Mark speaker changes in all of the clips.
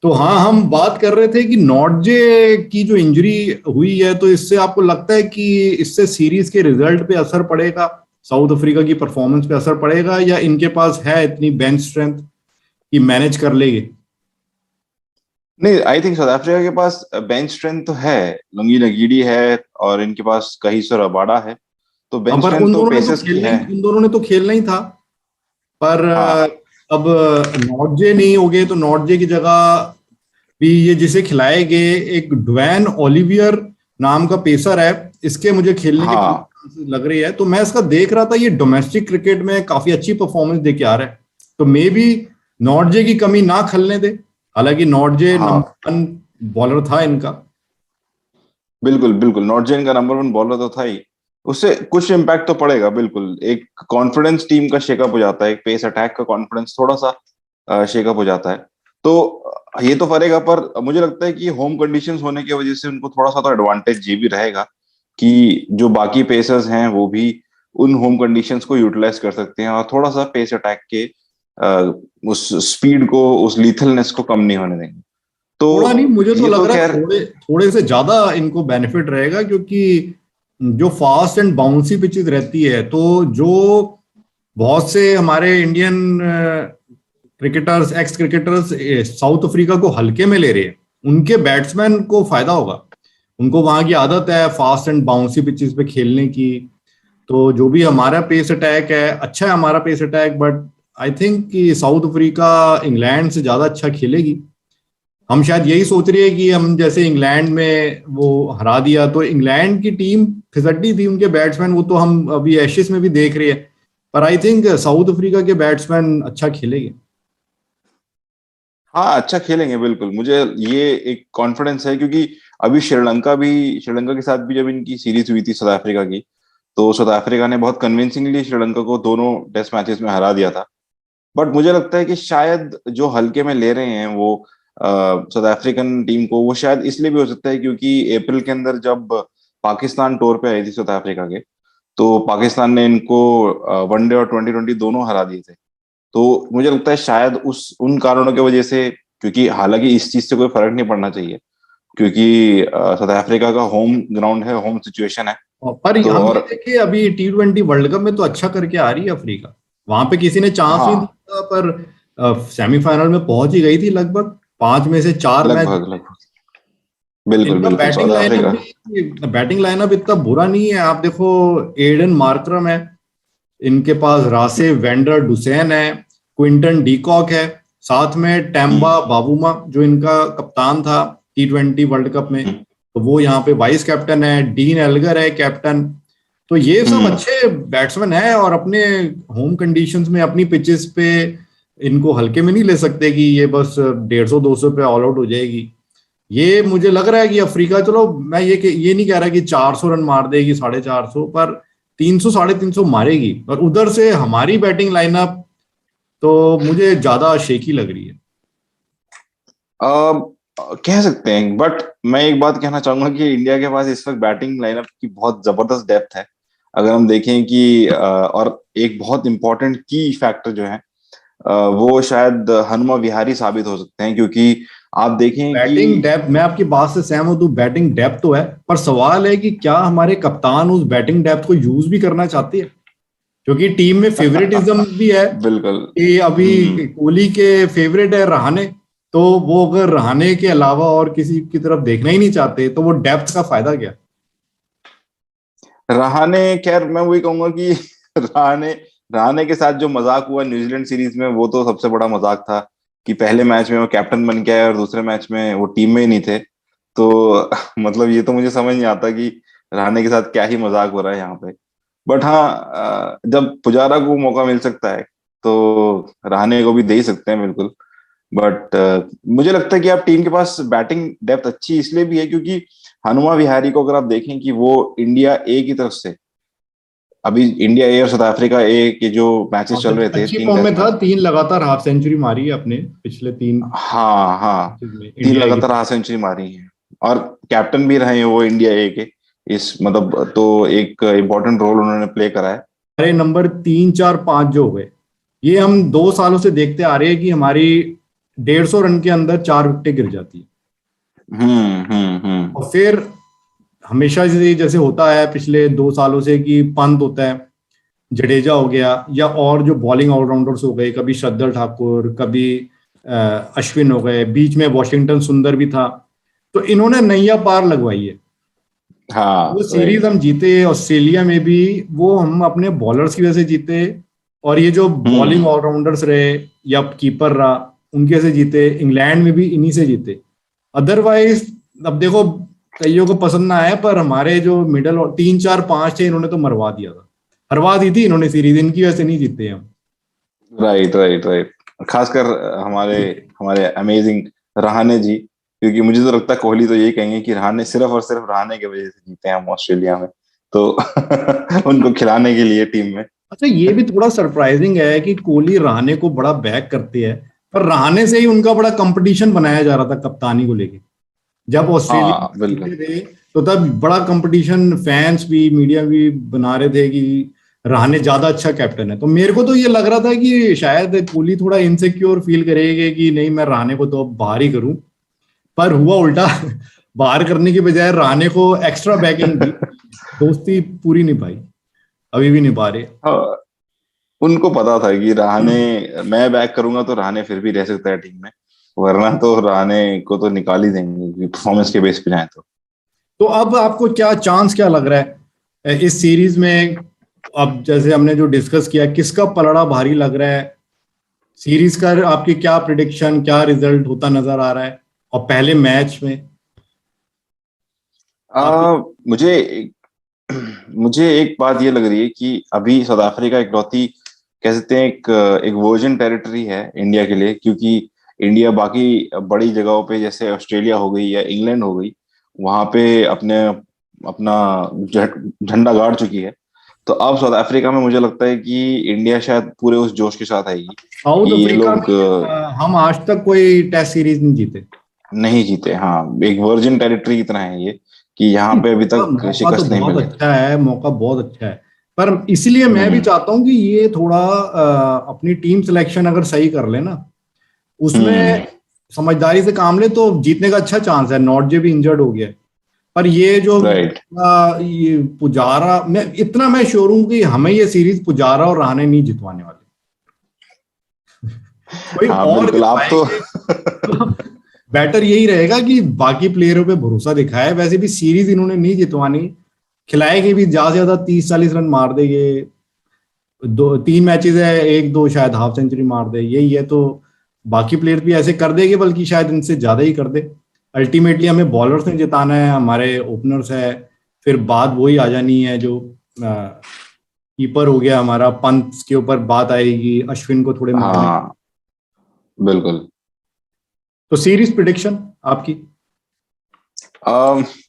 Speaker 1: तो हाँ, हम बात कर रहे थे कि नॉर्जे की जो इंजरी हुई है, तो इससे आपको लगता है कि इससे सीरीज के रिजल्ट पे असर पड़ेगा, साउथ अफ्रीका की परफॉर्मेंस पे असर पड़ेगा, या इनके पास है इतनी बेंच स्ट्रेंथ कि मैनेज कर लेगी?
Speaker 2: नहीं, आई थिंक साउथ अफ्रीका के पास बेंच स्ट्रेंथ तो है। लुंगी नगीडी है और इनके पास कहिसो रबाडा है, तो
Speaker 1: हाँ,
Speaker 2: बेंच
Speaker 1: पर
Speaker 2: स्ट्रेंथ तो पेसर्स की है।
Speaker 1: उन दोनों ने तो खेलना ही था। पर
Speaker 2: हाँ
Speaker 1: अब नॉर्जे नहीं हो गए, तो नॉर्जे की जगह भी ये जिसे खिलाए गए एक ड्वेन ओलिवियर नाम का पेसर है, इसके मुझे खेलने के काफी
Speaker 2: हाँ
Speaker 1: चांसेस लग रही है। तो मैं इसका देख रहा था, ये डोमेस्टिक क्रिकेट में काफी अच्छी परफॉर्मेंस दे के आ रहा है। तो मे बी नॉर्जे की कमी ना खलने दे। हालांकि नॉर्जे
Speaker 2: हाँ,
Speaker 1: नंबर 1 बॉलर था इनका।
Speaker 2: बिल्कुल बिल्कुल, नॉर्जेन का नंबर वन बॉलर तो था ही। उससे कुछ इम्पैक्ट तो पड़ेगा बिल्कुल। एक कॉन्फिडेंस टीम का शेकअप हो जाता है, एक पेस अटैक का कॉन्फिडेंस थोड़ा सा शेकअप हो जाता है। तो ये तो फरेगा, पर मुझे लगता है कि होम कंडीशंस होने की वजह से उनको थोड़ा सा तो एडवांटेज ये भी रहेगा कि जो बाकी पेसर्स हैं वो भी उन होम कंडीशंस को यूटिलाइज कर सकते हैं और थोड़ा सा पेस अटैक के उस स्पीड को, उस लीथलनेस को कम नहीं होने देंगे।
Speaker 1: थोड़ा नहीं,
Speaker 2: तो
Speaker 1: मुझे तो
Speaker 2: ये
Speaker 1: लग
Speaker 2: तो
Speaker 1: रहा है
Speaker 2: खैर।
Speaker 1: थोड़े थोड़े से ज्यादा इनको बेनिफिट रहेगा, क्योंकि जो फास्ट एंड बाउंसी पिचेस रहती है, तो जो बहुत से हमारे Indian cricketers, x cricketers south Africa को हल्के में ले रहे हैं, उनके बैट्समैन को फायदा होगा। उनको वहां की आदत है फास्ट एंड बाउंसी पिचेस पे खेलने की। तो जो भी हमारा पेस अटैक है, अच्छा है हमारा pace attack, but I think कि साउथ अफ्रीका इंग्लैंड से ज्यादा अच्छा खेलेगी। हम शायद यही सोच रही है कि हम जैसे इंग्लैंड में वो हरा दिया, तो इंग्लैंड की टीम फिसड्डी थी, उनके बैट्समैन, वो तो हम अभी एशेस में भी देख रहे हैं। पर आई थिंक साउथ अफ्रीका के बैट्समैन अच्छा खेलेंगे।
Speaker 2: हाँ, अच्छा खेलेंगे बिल्कुल, मुझे ये एक कॉन्फिडेंस है। क्योंकि अभी श्रीलंका के साथ भी जब इनकी सीरीज हुई थी साउथ अफ्रीका की, तो साउथ अफ्रीका ने बहुत कन्विंसिंगली श्रीलंका को दोनों टेस्ट मैचेस में हरा दिया था। बट मुझे लगता है कि शायद जो हल्के में ले रहे हैं वो साउथ अफ्रीकन टीम को, वो शायद इसलिए भी हो सकता है क्योंकि अप्रैल के अंदर जब पाकिस्तान टूर पे आई थी साउथ अफ्रीका के, तो पाकिस्तान ने इनको वनडे और ट्वेंटी ट्वेंटी दोनों हरा दिए थे। तो मुझे लगता है शायद उस उन कारणों की वजह से, क्योंकि हालांकि इस चीज से कोई फर्क नहीं पड़ना चाहिए, क्योंकि साउथ अफ्रीका का होम ग्राउंड है, होम सिचुएशन है।
Speaker 1: पर
Speaker 2: तो
Speaker 1: हम ये
Speaker 2: और
Speaker 1: देखे, अभी T20 वर्ल्ड कप में तो अच्छा करके आ रही है अफ्रीका। वहां पे किसी ने चांस नहीं
Speaker 2: हाँ,
Speaker 1: दिया, पर सेमीफाइनल में पहुंच ही गई थी लगभग। 5 में से 4 मैच।
Speaker 2: लगभग लगभग, बिल्कुल
Speaker 1: इनका
Speaker 2: बिल्कुल, साउथ अफ्रीका।
Speaker 1: बैटिंग लाइनअप इतना बुरा नहीं है। आप देखो, एडन मार्करम है, इनके पास रासे वेंडर डुसेन है, क्विंटन डीकॉक है, साथ में
Speaker 2: हम्म
Speaker 1: टेम्बा बाबूमा जो इनका कप्तान था T20 वर्ल्ड कप में,
Speaker 2: हम्म
Speaker 1: तो वो यहाँ पे वाइस कैप्टन है। डीन एल्गर है कैप्टन। तो ये सब
Speaker 2: हम्म।
Speaker 1: अच्छे बैट्समैन है, और अपने होम कंडीशंस में अपनी पिचेस पे इनको हल्के में नहीं ले सकते कि ये बस 150-200 पे ऑल आउट हो जाएगी। ये मुझे लग रहा है कि अफ्रीका, चलो मैं ये नहीं कह रहा कि 400 रन मार देगी, 450, पर 300 350 मारेगी। और उधर से हमारी बैटिंग लाइनअप तो मुझे ज्यादा शेकी लग रही है।
Speaker 2: अ, कह सकते हैं, बट मैं एक बात कहना चाहूंगा कि इंडिया के पास इस वक्त बैटिंग लाइनअप की बहुत जबरदस्त डेप्थ है। अगर हम देखें कि और एक बहुत इंपॉर्टेंट की फैक्टर जो है, वो शायद हनुमा विहारी साबित हो सकते हैं। क्योंकि आप देखें कि
Speaker 1: बैटिंग डेप्थ, मैं आपकी बात से सहमत हूँ, बैटिंग डेप्थ तो है, पर सवाल है कि क्या हमारे कप्तान उस बैटिंग डेप्थ को यूज भी करना चाहते हैं? क्योंकि टीम में फेवरेटिज्म भी है
Speaker 2: बिल्कुल।
Speaker 1: कि अभी कोहली के फेवरेट है रहाणे। तो वो अगर रहाणे के अलावा और किसी की तरफ देखना ही नहीं चाहते, तो वो डेप्थ का फायदा क्या?
Speaker 2: रहाणे, खैर मैं वही कहूंगा कि रहाणे रहाणे के साथ जो मजाक हुआ न्यूजीलैंड सीरीज में, वो तो सबसे बड़ा मजाक था कि पहले मैच में वो कैप्टन बन के आए और दूसरे मैच में वो टीम में ही नहीं थे। तो मतलब ये तो मुझे समझ नहीं आता कि रहाणे के साथ क्या ही मजाक हो रहा है यहाँ पे। बट हाँ, जब पुजारा को मौका मिल सकता है तो रहाणे को भी दे ही सकते हैं बिल्कुल। बट मुझे लगता है कि आप टीम के पास बैटिंग डेप्थ अच्छी इसलिए भी है क्योंकि हनुमा विहारी को अगर आप देखें कि वो इंडिया ए की तरफ से, अभी इंडिया ए और साउथ अफ्रीका ए के जो मैचेस चल रहे थे,
Speaker 1: अच्छी
Speaker 2: तीन
Speaker 1: फॉर्म में
Speaker 2: टेस्ट
Speaker 1: था,
Speaker 2: मैच।
Speaker 1: 3 लगातार हाफ सेंचुरी मारी है अपने पिछले 3
Speaker 2: हाँ हाँ,
Speaker 1: मैचेस में
Speaker 2: तीन
Speaker 1: इंडिया की
Speaker 2: लगातार
Speaker 1: तरफ।
Speaker 2: हाफ सेंचुरी मारी है और कैप्टन भी रहे हैं वो इंडिया ए के। इस मतलब तो एक इम्पोर्टेंट रोल उन्होंने प्ले करा है।
Speaker 1: हमारे नंबर 3 4 5 जो हो गए, ये हम 2 सालों से देखते आ रहे हैं कि हमारी 150 रन के अंदर 4 विकेटें गिर जाती है। और फिर हमेशा से जैसे होता है पिछले 2 सालों से कि पंत होता है, जडेजा हो गया, या और जो बॉलिंग ऑलराउंडर्स हो गए, कभी श्रद्धर ठाकुर, कभी अश्विन हो गए, बीच में वॉशिंगटन सुंदर भी था, तो इन्होंने नैया पार लगवाई है। वो सीरीज हम जीते ऑस्ट्रेलिया में भी, वो हम अपने बॉलर्स की वजह से जीते, और ये जो बॉलिंग ऑलराउंडर्स रहे या कीपर रहा उनकी वजह से जीते। इंग्लैंड में भी इन्हीं से जीते। अदरवाइज अब देखो, कईयों को पसंद ना आया, पर हमारे जो मिडल 3 4 5 थे इन्होंने तो मरवा दिया था, हरवा दी थी इन्होंने सीरीज, इनकी वजह से नहीं जीते हम।
Speaker 2: Right right right. खासकर हमारे हमारे अमेजिंग रहाणे जी, क्योंकि मुझे तो लगता है कोहली तो यही कहेंगे कि रहाणे, सिर्फ और सिर्फ रहाणे की वजह से जीते हैं हम ऑस्ट्रेलिया में, तो उनको खिलाने के लिए टीम में।
Speaker 1: अच्छा, ये भी थोड़ा सरप्राइजिंग है कि कोहली रहाणे को बड़ा बैक करते हैं, पर रहाणे से ही उनका बड़ा कंपटीशन बनाया जा रहा था कप्तानी को लेके। जब ऑस्ट्रेलिया
Speaker 2: हाँ बिल्कुल।
Speaker 1: जीते थे तो तब बड़ा कंपटीशन, फैंस भी मीडिया भी बना रहे थे कि रहाणे ज्यादा अच्छा कैप्टन है। तो मेरे को तो ये लग रहा था कि शायद कोहली थोड़ा इनसिक्योर फील करेगा कि नहीं, मैं रहाणे को तो अब बाहर ही करूं, पर हुआ उल्टा। बाहर करने की बजाय रहाणे को एक्स्ट्रा बैकिंग दी, दोस्ती पूरी नहीं पाई, अभी भी नहीं पा रहे।
Speaker 2: हाँ, उनको पता था कि रहाणे, मैं बैक करूंगा तो रहाणे फिर भी रह सकता है टीम में, वरना तो रहाणे को तो निकाल ही देंगे परफॉर्मेंस के बेस पे जाए तो।
Speaker 1: तो अब आपको क्या चांस क्या लग रहा है इस सीरीज में? अब जैसे हमने जो डिस्कस किया, किसका पलड़ा भारी लग रहा है सीरीज का? आपकी क्या प्रिडिक्शन, क्या रिजल्ट होता नजर आ रहा है? और पहले मैच में आप।
Speaker 2: मुझे मुझे एक बात ये लग रही है कि अभी साउथ अफ्रीका इकलौती, कह सकते हैं एक एक वर्जिन टेरिटरी है इंडिया के लिए, क्योंकि इंडिया बाकी बड़ी जगहों पे जैसे ऑस्ट्रेलिया हो गई या इंग्लैंड हो गई, वहां पे अपने अपना झंडा गाड़ चुकी है। तो अब साउथ अफ्रीका में मुझे लगता है कि इंडिया शायद पूरे उस जोश के साथ आएगी
Speaker 1: साउथ
Speaker 2: कि ये
Speaker 1: अफ्रीका
Speaker 2: लोग
Speaker 1: में हम आज तक कोई टेस्ट सीरीज नहीं जीते।
Speaker 2: नहीं जीते। हाँ, एक वर्जिन टेरिटरी की तरह है ये, कि यहाँ पे अभी
Speaker 1: मौका
Speaker 2: तक
Speaker 1: मौका तो
Speaker 2: शिकस्त नहीं
Speaker 1: बहुत
Speaker 2: मिले।
Speaker 1: अच्छा है, मौका बहुत अच्छा है, पर इसलिए मैं भी
Speaker 2: हम्म
Speaker 1: चाहता हूं कि ये थोड़ा अपनी टीम सिलेक्शन अगर सही कर ले ना,
Speaker 2: हम्म।
Speaker 1: उसमें समझदारी से काम ले, तो जीतने का अच्छा चांस है। नॉर्जे भी इंजर्ड हो गया, पर ये जो
Speaker 2: राइट।
Speaker 1: ये पुजारा, मैं श्योर हूं कि हमें ये सीरीज पुजारा और रहाणे नहीं जितवाने वाले, कोई
Speaker 2: हाँ
Speaker 1: और
Speaker 2: बिल्कुल, आप तो
Speaker 1: जितवाएंगे। तो बेटर यही रहेगा कि बाकी प्लेयरों पे भरोसा दिखाए। वैसे भी सीरीज इन्होंने नहीं जितवानी, खिलाएंगे भी ज्यादा से ज्यादा 30 40 रन मार देंगे। 2 3 मैचेस है, 1 2 शायद हाफ सेंचुरी मार दे, यही है। तो बाकी प्लेयर भी ऐसे कर देंगे, बल्कि शायद इनसे ज्यादा ही कर दे। अल्टीमेटली हमें बॉलर्स ने जिताना है, हमारे ओपनर्स है, फिर बात वही आ जानी है जो कीपर हो गया हमारा, पंत के ऊपर बात आएगी, अश्विन को थोड़े मारने।
Speaker 2: हाँ बिल्कुल।
Speaker 1: तो सीरीज प्रिडिक्शन आपकी?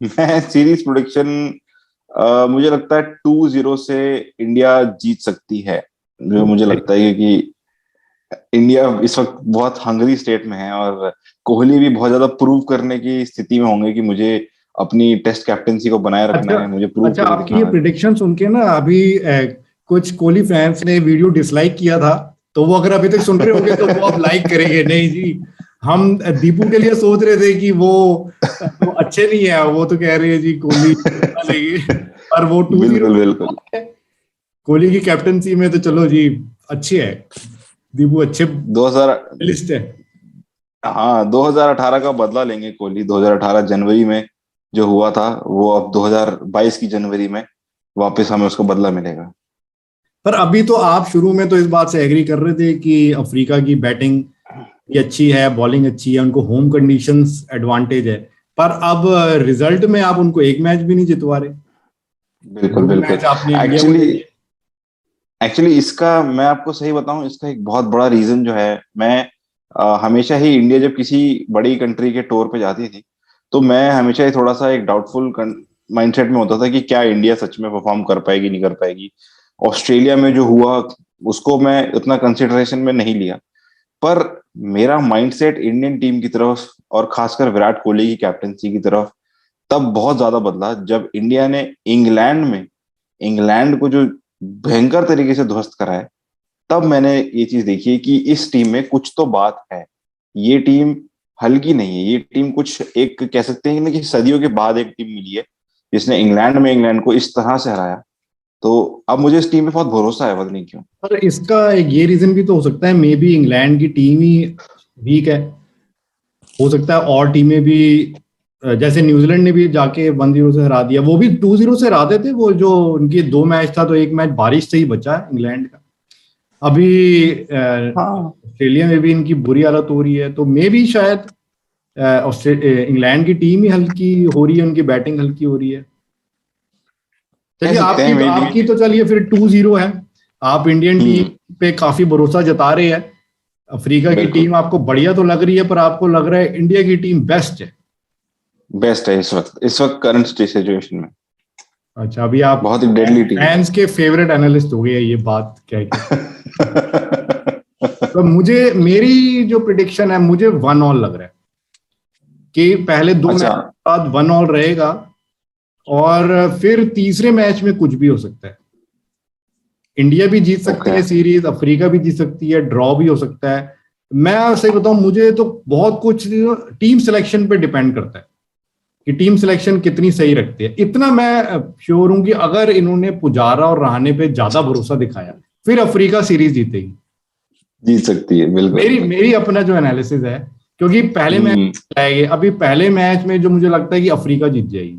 Speaker 2: मैं सीरीज प्रोडिक्शन, मुझे लगता है 2-0 से इंडिया जीत सकती है। जो मुझे लगता है कि इंडिया इस वक्त बहुत हंगरी स्टेट में है, और कोहली भी बहुत ज्यादा प्रूव करने की स्थिति में होंगे कि मुझे अपनी टेस्ट कैप्टेंसी को बनाए रखना
Speaker 1: अच्छा,
Speaker 2: है, मुझे प्रूव
Speaker 1: अच्छा,
Speaker 2: करके
Speaker 1: आपकी ये
Speaker 2: दिखाना है।
Speaker 1: प्रिडिक्शन सुन के ना अभी कुछ कोहली फैंस ने वीडियो डिसलाइक किया था, तो वो अगर अभी तक सुन रहे होंगे तो वो अब लाइक करेंगे। नहीं जी, हम दीपू के लिए सोच रहे थे कि वो अच्छे नहीं है, वो तो कह रहे हैं जी कोहली बना लेंगे, पर वो 2-0
Speaker 2: बिल्कुल बिल्कुल।
Speaker 1: कोहली की कैप्टनसी में, तो चलो जी, अच्छी है। दीपू अच्छे
Speaker 2: 2000,
Speaker 1: लिस्ट है।
Speaker 2: हाँ 2018 का बदला लेंगे कोहली। 2018 जनवरी में जो हुआ था, वो अब 2022 की जनवरी में वापस हमें उसका बदला मिलेगा।
Speaker 1: पर अभी तो आप शुरू में तो इस बात से एग्री कर रहे थे कि अफ्रीका की बैटिंग की अच्छी है, बॉलिंग अच्छी है, उनको होम कंडीशंस एडवांटेज है, पर अब रिजल्ट में आप उनको एक मैच भी नहीं जितवा रहे।
Speaker 2: बिल्कुल
Speaker 1: दो
Speaker 2: बिल्कुल।
Speaker 1: मैच आपने इंडिया को
Speaker 2: एक्चुअली
Speaker 1: दे दिए।
Speaker 2: एक्चुअली इसका मैं आपको सही बताऊं, इसका एक बहुत बड़ा रीजन जो है, मैं हमेशा ही इंडिया जब किसी बड़ी कंट्री के टूर पे जाती थी, तो मैं हमेशा ही थोड़ा सा एक डाउटफुल माइंडसेट में होता था कि क्या इंडिया सच में परफॉर्म कर पाएगी नहीं कर पाएगी। ऑस्ट्रेलिया में जो हुआ उसको मैं उतना कंसिडरेशन में नहीं लिया, पर मेरा माइंडसेट इंडियन टीम की तरफ और खासकर विराट कोहली की कैप्टनसी की तरफ तब बहुत ज्यादा बदला जब इंडिया ने इंग्लैंड को जो भयंकर तरीके से ध्वस्त करा है। तब मैंने ये चीज देखी है कि इस टीम में कुछ तो बात है। ये टीम हल्की नहीं है, ये टीम कुछ एक कह सकते हैं ना कि सदियों के बाद एक टीम मिली है जिसने इंग्लैंड को इस तरह से हराया। तो अब मुझे इस टीम पे बहुत भरोसा है, पता नहीं क्यों।
Speaker 1: पर इसका एक ये रीजन भी तो हो सकता है, मे बी इंग्लैंड की टीम ही वीक है। हो सकता है और टीमें भी, जैसे न्यूजीलैंड ने भी जाके 1-0 से हरा दिया, वो भी 2-0 से हरा देते। वो जो उनके 2 मैच था तो एक मैच बारिश से ही बचा है इंग्लैंड का। अभी
Speaker 2: हाँ
Speaker 1: ऑस्ट्रेलिया में भी इनकी बुरी हालत हो रही है, तो मे भी शायद इंग्लैंड की टीम ही हल्की हो रही है, उनकी बैटिंग हल्की हो रही है।
Speaker 2: कह
Speaker 1: चलिए,
Speaker 2: सकते हैं
Speaker 1: आपकी
Speaker 2: मे
Speaker 1: आपकी
Speaker 2: बी।
Speaker 1: तो चलिए फिर 2-0 है। आप इंडियन टीम
Speaker 2: हम्म।
Speaker 1: पे काफी भरोसा जता रहे हैं। अफ्रीका की
Speaker 2: बिल्कुल
Speaker 1: टीम आपको बढ़िया तो लग रही है, पर आपको लग रहा है इंडिया की टीम बेस्ट है।
Speaker 2: बेस्ट है इस वक्त करंट सिचुएशन में।
Speaker 1: अच्छा, अभी आप
Speaker 2: बहुत ही डेडली टीम है।
Speaker 1: फैंस के फेवरेट एनालिस्ट हो गए हैं ये बात कह के। तो मुझे, मेरी जो प्रिडिक्शन है, मुझे 1-1 लग रहा है कि पहले 2 मैच
Speaker 2: अच्छा।
Speaker 1: के बाद 1-1 रहेगा, और फिर तीसरे मैच में कुछ भी हो सकता है। इंडिया भी जीत सकती
Speaker 2: ओके।
Speaker 1: है सीरीज, अफ्रीका भी जीत सकती है, ड्रॉ भी हो सकता है। मैं सही बताऊं, मुझे तो बहुत कुछ टीम सिलेक्शन पे डिपेंड करता है कि टीम सिलेक्शन कितनी सही रखती है। इतना मैं श्योर हूं कि अगर इन्होंने पुजारा और रहाणे पे ज्यादा भरोसा दिखाया, फिर अफ्रीका सीरीज जीतेगी।
Speaker 2: जीत सकती है बिल्कुल।
Speaker 1: मेरी मेरी अपना जो एनालिसिस है, क्योंकि पहले मैच
Speaker 2: हम्म।
Speaker 1: आएंगे, अभी पहले मैच में जो मुझे लगता है कि अफ्रीका जीत जाएगी।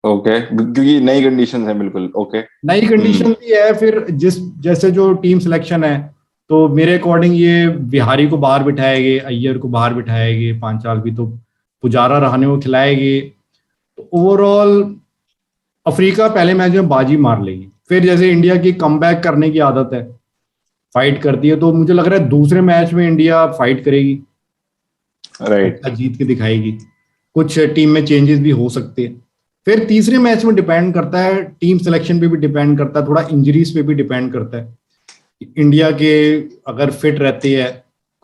Speaker 2: ओके, क्योंकि नई कंडीशन है, बिल्कुल ओके।
Speaker 1: नई
Speaker 2: हम्म।
Speaker 1: कंडीशन भी है, फिर जिस जैसे जो टीम सिलेक्शन है, तो मेरे अकॉर्डिंग ये बिहारी को बाहर बिठाएंगे, अय्यर को बाहर बिठाएंगे, पांचाल भी, तो पुजारा रहाणे को खिलाएंगे। तो ओवरऑल अफ्रीका पहले मैच में बाजी मार लेगी। फिर जैसे इंडिया की कमबैक करने की आदत है, फाइट करती है, तो मुझे लग रहा है दूसरे मैच में इंडिया फाइट करेगी,
Speaker 2: राइट।
Speaker 1: अच्छा जीत के दिखाएगी। कुछ टीम में चेंजेस भी हो सकते हैं। फिर तीसरे मैच में डिपेंड करता है, टीम सिलेक्शन पे भी डिपेंड करता है, थोड़ा इंजरीज पे भी डिपेंड करता है। इंडिया के अगर फिट रहती है,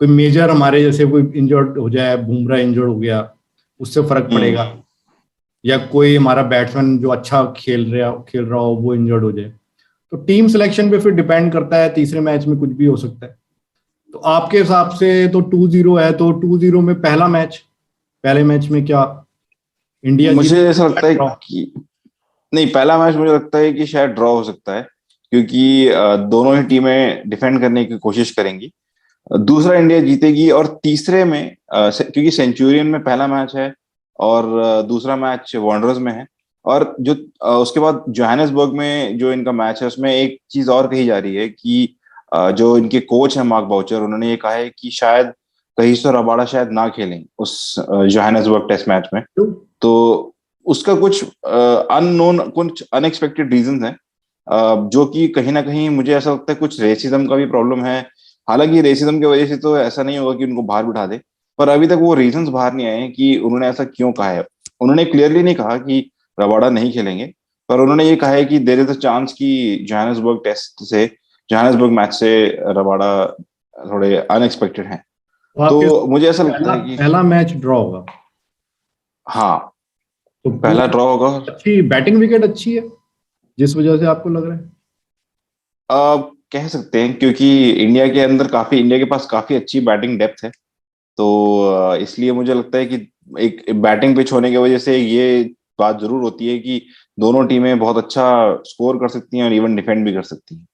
Speaker 1: कोई मेजर हमारे जैसे कोई इंजर्ड हो जाए, बुमराह इंजर्ड हो गया, उससे फर्क
Speaker 2: हम्म।
Speaker 1: पड़ेगा। या कोई हमारा बैट्समैन जो अच्छा खेल रहा हो वो इंजर्ड हो जाए, तो टीम सिलेक्शन पे फिर डिपेंड करता है। तीसरे मैच में कुछ भी हो सकता है। तो आपके हिसाब से तो 2-0 है, तो 2-0 में पहले मैच में क्या इंडिया
Speaker 2: मुझे ऐसा
Speaker 1: जीत?
Speaker 2: लगता है कि नहीं, पहला मैच मुझे लगता है कि शायद ड्रॉ हो सकता है, क्योंकि दोनों ही टीमें डिफेंड करने की कोशिश करेंगी। दूसरा इंडिया जीतेगी, और तीसरे में क्योंकि सेंचुरियन में पहला मैच है, और दूसरा मैच वांडरर्स में है। और जो उसके बाद जोहानिसबर्ग में जो इनका मैच है, उसमें एक चीज और कही जा रही है कि जो इनके कोच है मार्क बाउचर, उन्होंने ये कहा है कि शायद कहिसो रबाडा शायद ना खेलें उस जोहानिसबर्ग टेस्ट मैच में। तो उसका कुछ अननोन, कुछ अनएक्सपेक्टेड रीजंस हैं, जो कि कहीं ना कहीं मुझे ऐसा लगता है कुछ रेसिज्म का भी प्रॉब्लम है। हालांकि रेसिज्म की वजह से तो ऐसा नहीं होगा कि उनको बाहर बिठा दे, पर अभी तक वो रीजंस बाहर नहीं आए हैं कि उन्होंने ऐसा क्यों कहा है। उन्होंने क्लियरली नहीं कहा कि रबाडा नहीं खेलेंगे, पर उन्होंने ये कहा है कि देयर इज अ चांस कि जोहानिसबर्ग मैच से रबाडा थोड़े अनएक्सपेक्टेड हैं।
Speaker 1: तो आपके
Speaker 2: तो मुझे ऐसा लगता
Speaker 1: पहला
Speaker 2: है कि
Speaker 1: पहला मैच ड्रॉ होगा,
Speaker 2: हाँ,
Speaker 1: तो
Speaker 2: पहला
Speaker 1: पूरा
Speaker 2: ड्रॉ होगा।
Speaker 1: अच्छी बैटिंग विकेट अच्छी है जिस वजह से आपको लग रहा है।
Speaker 2: कह सकते हैं, क्योंकि इंडिया के पास काफी अच्छी बैटिंग डेप्थ है। तो इसलिए मुझे लगता है कि एक बैटिंग पिच होने की वजह से ये बात जरूर होती है कि दोनों टीमें बहुत अच्छा स्कोर कर सकती हैं और इवन डिफेंड भी कर सकती हैं।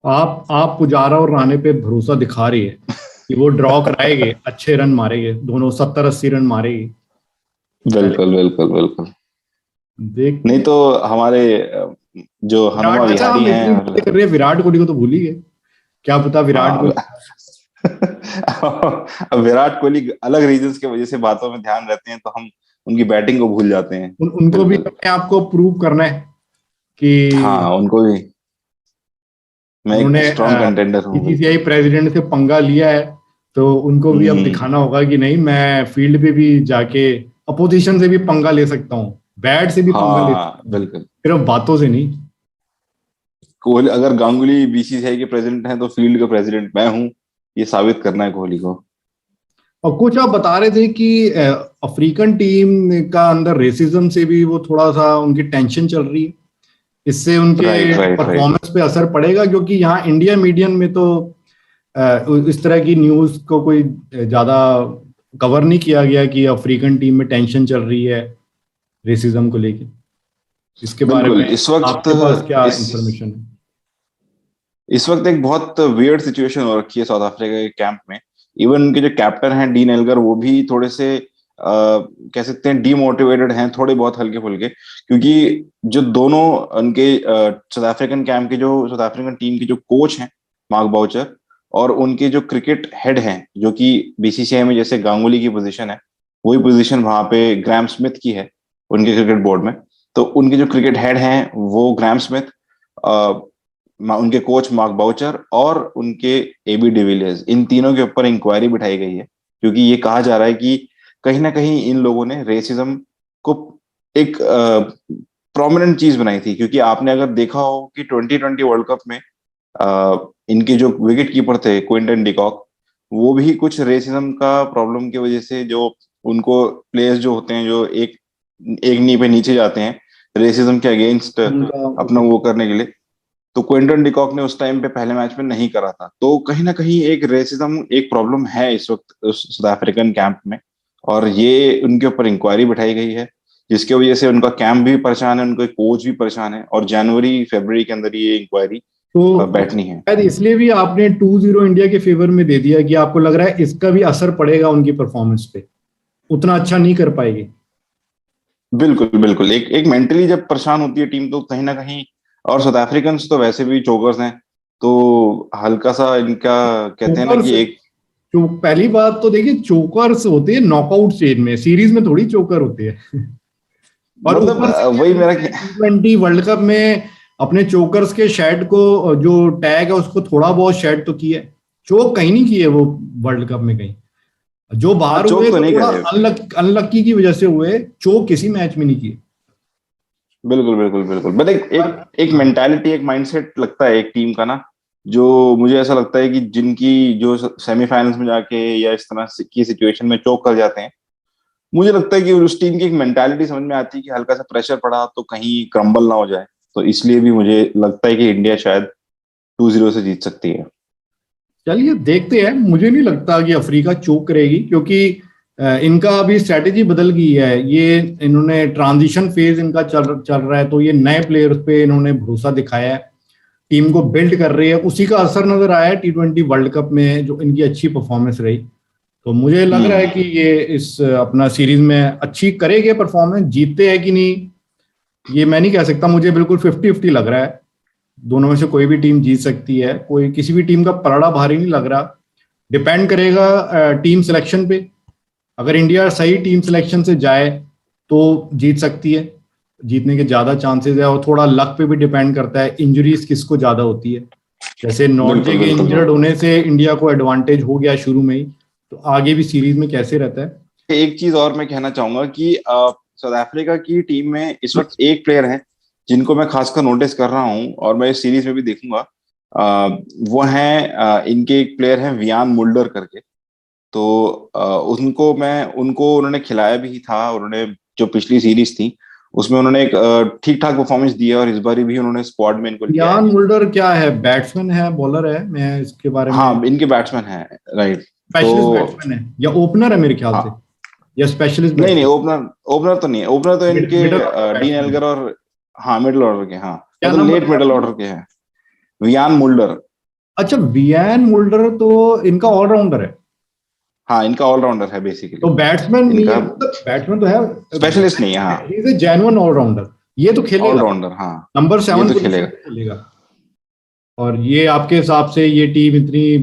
Speaker 1: आप पुजारा और राणे पे भरोसा दिखा रही है कि वो ड्रॉ कराएंगे, अच्छे रन मारेंगे, दोनों 70-80 रन मारेंगे। चलिए,
Speaker 2: बिल्कुल बिल्कुल बिल्कुल।
Speaker 1: देखते
Speaker 2: नहीं
Speaker 1: हैं।
Speaker 2: तो हमारे जो हनुमा
Speaker 1: विराट, अच्छा
Speaker 2: विहारी
Speaker 1: हम इतनी
Speaker 2: हैं।
Speaker 1: बातें कर रहे हैं, विराट कोहली को तो भूल ही गए। क्या पता विराट
Speaker 2: हाँ।
Speaker 1: कोहली
Speaker 2: अब विराट कोहली अलग रीजंस की वजह से बातों में ध्यान रहते हैं, तो हम उनकी बैटिंग को भूल जाते हैं।
Speaker 1: उनको भी
Speaker 2: बिल्कुल।
Speaker 1: अपने आप को प्रूव करना है कि
Speaker 2: हाँ, उनको भी, मैं एक
Speaker 1: उन्होंने
Speaker 2: स्ट्रांग कंटेंडर हूँ,
Speaker 1: बीसीसीआई
Speaker 2: बिल्कुल।
Speaker 1: प्रेसिडेंट से पंगा लिया है, तो उनको भी अब
Speaker 2: हम्म।
Speaker 1: दिखाना होगा कि नहीं, मैं फील्ड पे भी जाके अपोजिशन से भी पंगा ले सकता हूँ, बैट से भी पंगा ले
Speaker 2: हाँ
Speaker 1: सकता हूँ,
Speaker 2: बिल्कुल।
Speaker 1: सिर्फ बातों से नहीं।
Speaker 2: कोहली, अगर गांगुली बीसीसीआई के प्रेसिडेंट हैं तो फील्ड का प्रेसिडेंट मैं हूँ, ये साबित करना है कोहली को।
Speaker 1: और कुछ आप बता रहे थे कि अफ्रीकन टीम का अंदर रेसिज्म से भी वो थोड़ा सा उनकी टेंशन चल रही है, इससे उनके
Speaker 2: राइट राइट राइट।
Speaker 1: परफॉर्मेंस पे असर पड़ेगा, क्योंकि यहाँ इंडिया मीडियम में तो इस तरह की न्यूज को कोई ज्यादा कवर नहीं किया गया कि अफ्रीकन टीम में टेंशन चल रही है रेसिज्म को लेके। इसके बारे
Speaker 2: बिल्कुल।
Speaker 1: में आपके पास क्या इंफॉर्मेशन है?
Speaker 2: इस वक्त एक बहुत वियर्ड सिचुएशन हो रखी है साउथ अफ्रीका के कैंप में। इवन उनके जो कैप्टन हैं डीन एल्गर, वो भी थोड़े से कह सकते हैं डीमोटिवेटेड हैं, थोड़े बहुत हल्के फुल्के, क्योंकि जो दोनों उनके साउथ अफ्रीकन कैंप के जो साउथ अफ्रीकन टीम के जो कोच हैं मार्क बाउचर, और उनके जो क्रिकेट हेड हैं जो कि बीसीसीआई में जैसे गांगुली की पोजीशन है, वही पोजीशन वहां पे ग्राहम स्मिथ की है उनके क्रिकेट बोर्ड में। तो उनके जो क्रिकेट हेड हैं वो ग्राहम स्मिथ, उनके कोच मार्क बाउचर और उनके एबी डिविलियर्स, इन तीनों के ऊपर इंक्वायरी बिठाई गई है, क्योंकि ये कहा जा रहा है कि कहीं ना कहीं इन लोगों ने रेसिज्म को एक प्रोमिनेंट चीज बनाई थी। क्योंकि आपने अगर देखा हो कि 2020 वर्ल्ड कप में इनके जो विकेट कीपर थे क्विंटन डिकॉक, वो भी कुछ रेसिज्म का प्रॉब्लम की वजह से, जो उनको प्लेयर्स जो होते हैं जो एक एक नी पे नीचे जाते हैं रेसिज्म के अगेंस्ट
Speaker 1: उनका
Speaker 2: अपना वो करने के लिए, तो क्विंटन डिकॉक ने उस टाइम पे पहले मैच में नहीं करा था। तो कहीं ना कहीं एक रेसिज्म एक प्रॉब्लम है इस वक्त उस साउथ अफ्रीकन कैंप में, और ये उनके ऊपर इंक्वायरी बिठाई गई है, जिसकी वजह से उनका कैंप भी परेशान है, उनके कोच भी परेशान है, और जनवरी फरवरी के अंदर ये इंक्वायरी
Speaker 1: तो
Speaker 2: बैठनी है।
Speaker 1: शायद इसलिए भी आपने 2-0 इंडिया के फेवर में दे दिया कि आपको लग रहा है इसका भी असर पड़ेगा उनकी परफॉर्मेंस पे, उतना अच्छा नहीं कर पाएगी।
Speaker 2: बिल्कुल बिल्कुल। एक एक मेंटली जब परेशान होती है टीम तो कहीं ना कहीं, और साउथ अफ्रीकन तो वैसे भी चोकर्स हैं, तो हल्का सा इनका कहते हैं ना
Speaker 1: चोकर्स,
Speaker 2: कि एक
Speaker 1: जो पहली बात तो देखिए चोकर्स होते हैं नॉकआउट स्टेज में, सीरीज में थोड़ी चोकर होते हैं। और
Speaker 2: मतलब
Speaker 1: ऊपर से क्या
Speaker 2: वही मेरा
Speaker 1: इन्होंने T20 वर्ल्ड कप में अपने चोकर्स के शेड को, जो टैग है उसको थोड़ा बहुत शेड तो किया है, चोक कहीं नहीं किए वो वर्ल्ड कप में कहीं। जो
Speaker 2: हाँ,
Speaker 1: बाहर हुए
Speaker 2: चोक तो
Speaker 1: तो
Speaker 2: नहीं
Speaker 1: थोड़ा
Speaker 2: करे।
Speaker 1: अनलक्की की वजह से हुए, चोक किसी मैच में नहीं किए।
Speaker 2: बिल्कुल बिल्कुल बिल्कुल। बट एक एक
Speaker 1: पर
Speaker 2: एक
Speaker 1: हाँ,
Speaker 2: मेंटालिटी, एक माइंडसेट लगता है एक टीम का ना, जो मुझे ऐसा लगता है कि जिनकी जो सेमीफाइनल्स में जाके या इस तरह की सिचुएशन में चोक कर जाते हैं, मुझे लगता है कि उस टीम की एक मेंटालिटी समझ में आती है कि हल्का सा प्रेशर पड़ा तो कहीं क्रम्बल ना हो जाए। तो इसलिए भी मुझे लगता है कि इंडिया शायद 2-0 से जीत सकती है।
Speaker 1: चलिए देखते हैं। मुझे नहीं लगता कि अफ्रीका चोक करेगी, क्योंकि इनका अभी स्ट्रैटेजी बदल गई है। ये इन्होंने ट्रांजिशन फेज इनका चल चल रहा है, तो ये नए प्लेयर्स पे इन्होंने भरोसा दिखाया है, टीम को बिल्ड कर रही है। उसी का असर नजर आया है T20 वर्ल्ड कप में, जो इनकी अच्छी परफॉर्मेंस रही। तो मुझे लग रहा है
Speaker 2: हम्म।
Speaker 1: कि ये इस अपना सीरीज में अच्छी करेंगे परफॉर्मेंस। जीतते हैं कि नहीं ये मैं नहीं कह सकता, मुझे बिल्कुल 50-50 लग रहा है। दोनों में से कोई भी टीम जीत सकती है, कोई किसी भी टीम का पलड़ा भारी नहीं लग रहा। डिपेंड करेगा टीम सिलेक्शन पे। अगर इंडिया सही टीम सिलेक्शन से जाए तो जीत सकती है, जीतने के ज्यादा चांसेस है। और थोड़ा लक पे भी डिपेंड करता है, इंजरीज किसको ज्यादा होती है। जैसे नॉर्जे
Speaker 2: बिल्कुल
Speaker 1: के
Speaker 2: बिल्कुल
Speaker 1: इंजर्ड होने से इंडिया को एडवांटेज हो गया शुरू में ही, तो आगे भी सीरीज में कैसे रहता है।
Speaker 2: एक चीज और मैं कहना चाहूंगा कि साउथ अफ्रीका की टीम में इस वक्त एक प्लेयर है जिनको मैं खासकर नोटिस कर रहा हूं, और मैं इस सीरीज में भी देखूंगा। वो हैं इनके एक प्लेयर हैं वियान मुल्डर करके। तो उनको उन्होंने खिलाया भी था। उन्होंने जो पिछली सीरीज थी उसमें उन्होंने एक ठीक ठाक परफॉर्मेंस दी है, और इस बार भी उन्होंने स्क्वाड में इनको लिया है।
Speaker 1: यान मुल्डर क्या है, बैट्समैन है बॉलर है? मैं इसके बारे में,
Speaker 2: हाँ, इनके बैट्समैन है। राइट। तो
Speaker 1: स्पेशलिस्ट बैट्समैन है या ओपनर है मेरे ख्याल से,
Speaker 2: हाँ,
Speaker 1: या स्पेशलिस्ट
Speaker 2: नहीं नहीं,
Speaker 1: बैट्समैन?
Speaker 2: ओपनर ओपनर तो नहीं है। ओपनर तो इनके
Speaker 1: मिडिल ऑर्डर
Speaker 2: डीन
Speaker 1: बैट्समैन है।
Speaker 2: एल्गर और, हाँ, मिडिल ऑर्डर के, हाँ,
Speaker 1: क्या
Speaker 2: मतलब
Speaker 1: नाम
Speaker 2: लेट
Speaker 1: बताया
Speaker 2: मिडिल
Speaker 1: आपने?
Speaker 2: ऑर्डर के हैं। Wiaan Mulder.
Speaker 1: अच्छा, वियान मुल्डर तो इनका ऑलराउंडर है।
Speaker 2: हाँ, इनका ऑलराउंडर है बेसिकली।
Speaker 1: तो बैट्समैन नहीं है,
Speaker 2: इनका
Speaker 1: मतलब बैट्समैन तो है,
Speaker 2: स्पेशलिस्ट नहीं है, हाँ,
Speaker 1: he is a genuine allrounder. ये तो खेलेगा,
Speaker 2: ऑलराउंडर, हाँ,
Speaker 1: नंबर
Speaker 2: ये
Speaker 1: 7
Speaker 2: तो
Speaker 1: पोजीशन
Speaker 2: खेलेगा।
Speaker 1: पे खेलेगा। और ये आपके हिसाब से ये टीम इतनी,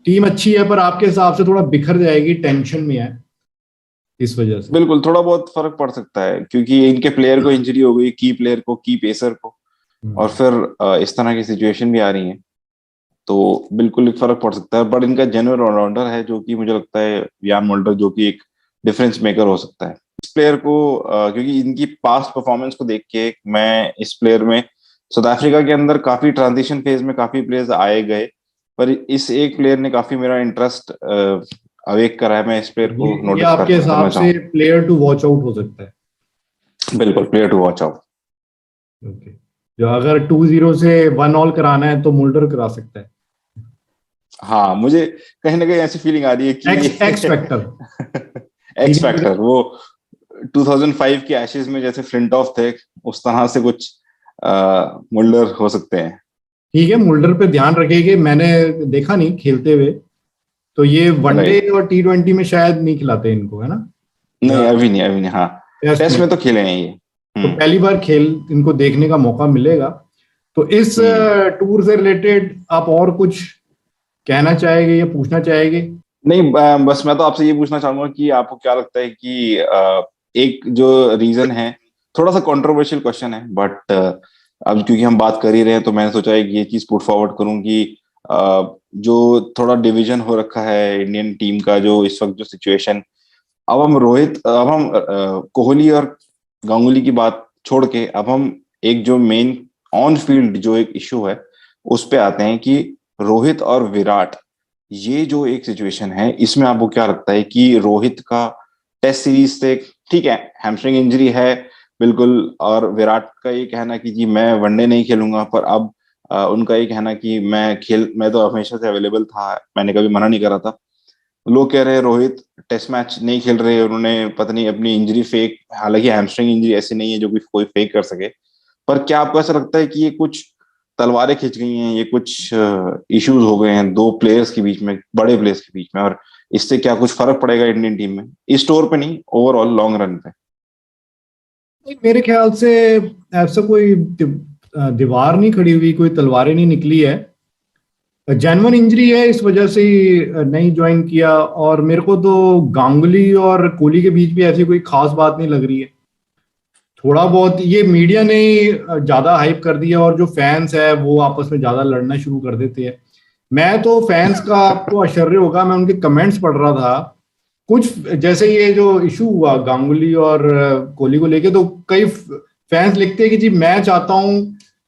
Speaker 1: टीम अच्छी है पर आपके हिसाब से थोड़ा बिखर जाएगी, टेंशन में है इस वजह से।
Speaker 2: बिल्कुल, थोड़ा बहुत फर्क पड़ सकता है, क्योंकि इनके प्लेयर को इंजरी हो गई, की प्लेयर को, की पेसर को, और
Speaker 1: हम्म।
Speaker 2: फिर इस तरह की सिचुएशन भी आ रही है। तो बिल्कुल एक फर्क पड़ सकता है। बट इनका जेन्युइन ऑलराउंडर है जो कि मुझे लगता है यान मोल्डर, जो कि एक डिफरेंस मेकर हो सकता है। इस प्लेयर को क्योंकि इनकी पास्ट परफॉर्मेंस को देख के मैं इस प्लेयर में, साउथ अफ्रीका के अंदर काफी ट्रांजिशन फेज में काफी प्लेयर्स आए गए, पर इस एक प्लेयर ने काफी मेरा इंटरेस्ट अवेक करा है। मैं इस प्लेयर को
Speaker 1: ये
Speaker 2: नोटिस
Speaker 1: आपके
Speaker 2: करना
Speaker 1: हिसाब से
Speaker 2: चाहूंगा।
Speaker 1: प्लेयर टू वॉच आउट हो सकता है?
Speaker 2: बिल्कुल, player to watch out.
Speaker 1: Okay, जो अगर 2-0 से 1-1 कराना है तो मुल्डर करा सकता है।
Speaker 2: हाँ, मुझे कहीं ना कहीं ऐसी फीलिंग आ रही है कि
Speaker 1: एक्स फैक्टर।
Speaker 2: एक्स फैक्टर, वो 2005 के एशेज में जैसे फ्लिंटॉफ थे, उस तरह से कुछ मुल्डर हो सकते हैं।
Speaker 1: ठीक है, मुल्डर पे ध्यान रखेंगे, मैंने देखा नहीं खेलते हुए, तो ये वनडे
Speaker 2: राइट।
Speaker 1: और T20 में शायद नहीं खिलाते इनको, है ना?
Speaker 2: नहीं,
Speaker 1: या
Speaker 2: अभी नहीं, अभी नहीं। हाँ,
Speaker 1: टेस्ट
Speaker 2: टेस्ट
Speaker 1: में?
Speaker 2: में तो खेले हैं ये।
Speaker 1: तो
Speaker 2: हम्म।
Speaker 1: पहली बार खेल इनको देखने का मौका मिलेगा। तो इस
Speaker 2: हम्म।
Speaker 1: टूर से रिलेटेड आप और कुछ कहना चाहेंगे या पूछना चाहेंगे?
Speaker 2: नहीं, बस मैं तो आपसे ये पूछना चाहूंगा कि आपको क्या लगता है कि एक जो रीजन है, थोड़ा सा कंट्रोवर्शियल क्वेश्चन है, बट अब क्योंकि हम बात कर ही रहे हैं तो मैंने सोचा है कि ये चीज पुट फॉरवर्ड करूं कि जो थोड़ा डिवीजन हो रखा है इंडियन टीम का, जो इस वक्त जो सिचुएशन, अब हम कोहली और गांगुली की बात छोड़ के अब हम एक जो मेन ऑन फील्ड जो एक इशू है उस पे आते हैं कि रोहित और विराट, ये जो एक सिचुएशन है, इसमें आपको क्या लगता है कि रोहित का टेस्ट सीरीज से, ठीक है, हैमस्ट्रिंग इंजरी है बिल्कुल, और विराट का ये कहना कि जी मैं वनडे नहीं खेलूंगा, पर अब उनका ये कहना कि मैं तो हमेशा से अवेलेबल था, मैंने कभी मना नहीं करा था। लोग कह रहे हैं रोहित टेस्ट मैच नहीं खेल रहे, उन्होंने पता नहीं अपनी इंजरी फेक, हालांकि हैमस्ट्रिंग इंजरी ऐसी नहीं है जो भी कोई फेक कर सके, पर क्या आपको ऐसा लगता है कि ये कुछ तलवारें खिंच गई हैं, ये कुछ इश्यूज हो गए हैं दो प्लेयर्स के बीच में, बड़े प्लेयर्स के बीच में, और इससे क्या कुछ फर्क पड़ेगा इंडियन टीम में, इस स्टोर पे नहीं, ओवरऑल लॉन्ग रन पे?
Speaker 1: नहीं, मेरे ख्याल से ऐसा कोई दीवार नहीं खड़ी हुई, कोई तलवारें नहीं निकली है। जेन्युइन इंजरी है, इस वजह से ही नहीं ज्वाइन किया। और मेरे को तो गांगुली और कोहली के बीच भी ऐसी कोई खास बात नहीं लग रही है। थोड़ा बहुत ये मीडिया ने ज्यादा हाइप कर दिया, और जो फैंस है वो आपस में ज्यादा लड़ना शुरू कर देते हैं। मैं तो फैंस का, आपको आश्चर्य होगा, मैं उनके कमेंट्स पढ़ रहा था कुछ, जैसे ये जो इशू हुआ गांगुली और कोहली को लेके, तो कई फैंस लिखते हैं कि जी मैं चाहता हूं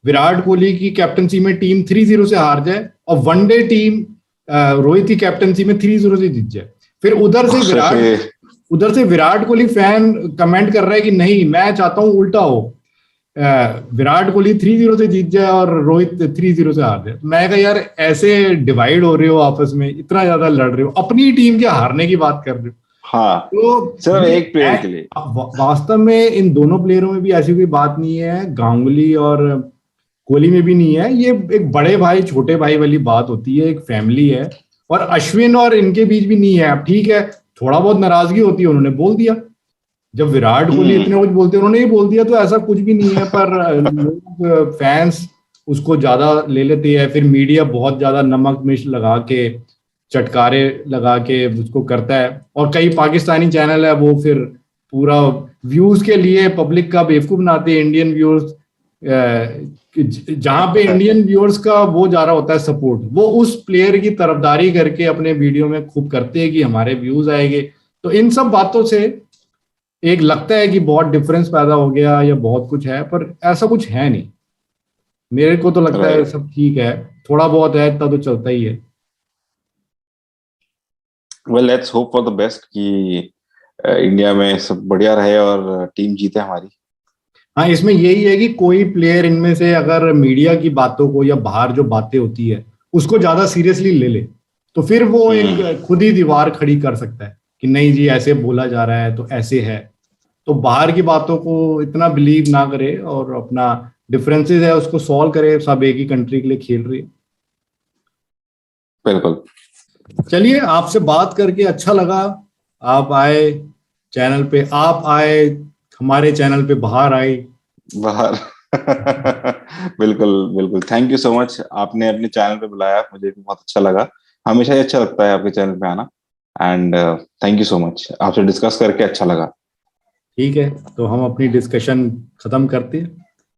Speaker 1: विराट कोहली की कैप्टनसी में टीम 3-0 से हार जाए, और वनडे टीम रोहित की कैप्टनसी में 3-0 से जीत जाए। फिर उधर से विराट कोहली फैन कमेंट कर रहा है कि नहीं, मैं चाहता हूं उल्टा हो, विराट कोहली 3-0 से जीत जाए और रोहित 3-0 से हार जाए। मैं कहा यार, ऐसे डिवाइड हो रहे हो आपस में, इतना ज्यादा लड़ रहे हो, अपनी टीम के हारने की बात कर रहे हो।
Speaker 2: हाँ,
Speaker 1: तो
Speaker 2: सिर्फ
Speaker 1: ये
Speaker 2: एक प्लेयर के लिए।
Speaker 1: वास्तव में इन दोनों प्लेयरों में भी ऐसी कोई बात नहीं है, गांगुली और कोहली में भी नहीं है। ये एक बड़े भाई छोटे भाई वाली बात होती है, एक फैमिली है। और अश्विन और इनके बीच भी नहीं है। अब ठीक है, थोड़ा बहुत नाराजगी होती है, उन्होंने बोल दिया, जब विराट कोहली
Speaker 2: हम्म।
Speaker 1: इतने कुछ बोलते हैं उन्होंने ही बोल दिया, तो ऐसा कुछ भी नहीं है। पर लोग, फैंस उसको ज्यादा ले लेते हैं, फिर मीडिया बहुत ज्यादा नमक मिर्च लगा के, चटकारे लगा के उसको करता है। और कई पाकिस्तानी चैनल है वो फिर पूरा व्यूज के लिए पब्लिक का बेवकूफ बनाते हैं, इंडियन व्यूअर्स, जहां पे इंडियन व्यूअर्स का वो जा रहा होता है सपोर्ट, वो उस प्लेयर की तरफदारी करके अपने वीडियो में खूब करते हैं कि हमारे व्यूज आएंगे। तो इन सब बातों से एक लगता है कि बहुत डिफरेंस पैदा हो गया या बहुत कुछ है, पर ऐसा कुछ है नहीं। मेरे को तो लगता है
Speaker 2: राइट।
Speaker 1: सब ठीक है, थोड़ा बहुत है इतना तो चलता ही है।
Speaker 2: Well, let's hope for the best कि इंडिया में सब बढ़िया रहे और टीम जीते हमारी।
Speaker 1: हाँ, इसमें यही है कि कोई प्लेयर इनमें से अगर मीडिया की बातों को या बाहर जो बातें होती है उसको ज्यादा सीरियसली ले ले, तो फिर वो
Speaker 2: हम्म।
Speaker 1: एक खुद ही दीवार खड़ी कर सकता है कि नहीं जी ऐसे बोला जा रहा है तो ऐसे है। तो बाहर की बातों को इतना बिलीव ना करे, और अपना डिफरेंसेस है उसको सॉल्व करे, सब एक ही कंट्री के लिए खेल रही है।
Speaker 2: बिल्कुल।
Speaker 1: चलिए, आपसे बात करके अच्छा लगा। आप आए चैनल पे, आप आए हमारे चैनल पे, बाहर आए।
Speaker 2: बाहर। बिल्कुल बिल्कुल, थैंक यू सो मच, आपने अपने चैनल पे बुलाया, मुझे भी बहुत अच्छा लगा। हमेशा ही अच्छा लगता है आपके चैनल पे आना। And thank you so much, आपसे डिस्कस करके अच्छा लगा।
Speaker 1: ठीक है, तो हम अपनी डिस्कशन खत्म करते हैं।